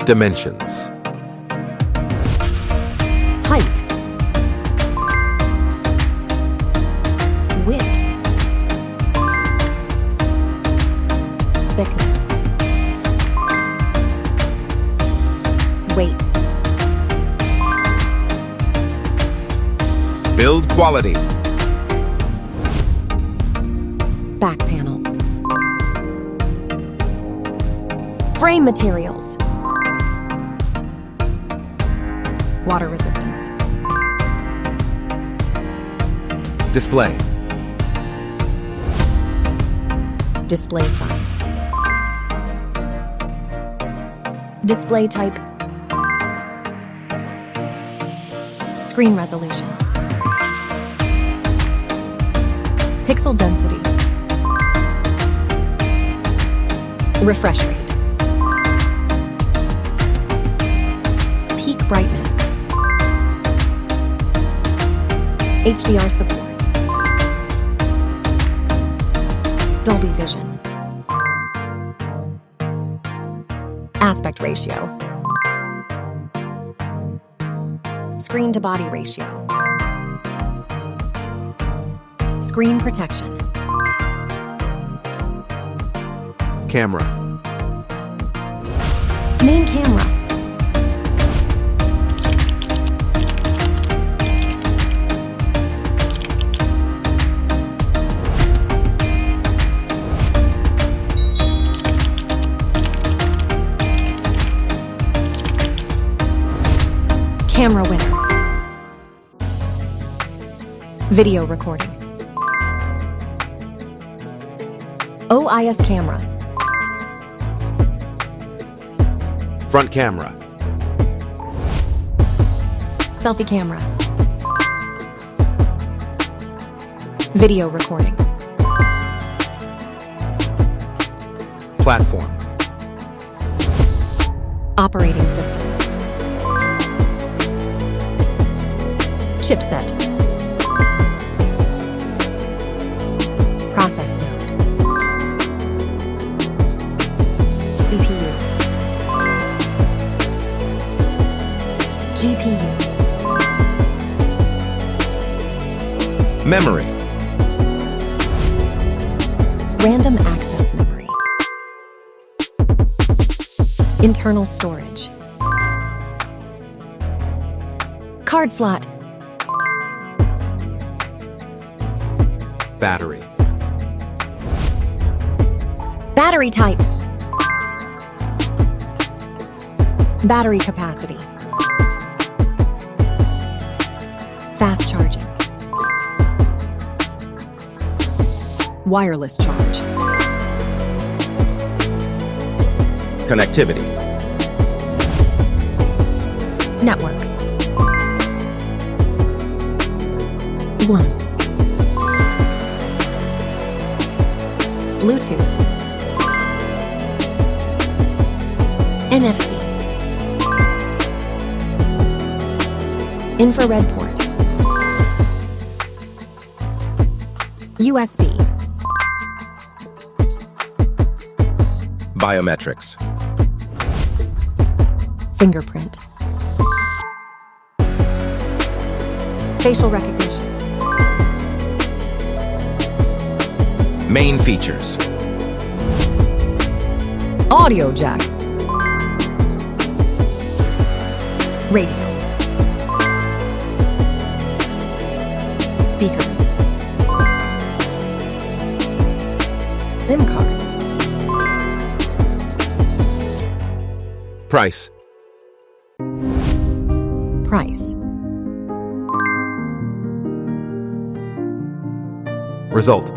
Dimensions. Height. Width. Thickness. Weight. Build quality. Back panel. Frame materials. Water resistance. Display. Display size. Display type. Screen resolution. Pixel density. Refresh rate. Peak brightness. HDR support. Dolby Vision. Aspect ratio. Screen to body ratio. Screen protection. Camera. Main camera. Camera winner. Video recording. OIS camera. Front camera. Selfie camera. Video recording. Platform. Operating system. Chipset. Process node. CPU. GPU. Memory. Random access memory. Internal storage. Card slot. Battery. Battery type. Battery capacity. Fast charging. Wireless charge. Connectivity. Network. LAN. Bluetooth. NFC. Infrared port. USB. Biometrics. Fingerprint. Facial recognition. Main features. Audio jack. Radio. Speakers. SIM cards. Price. Price. Result.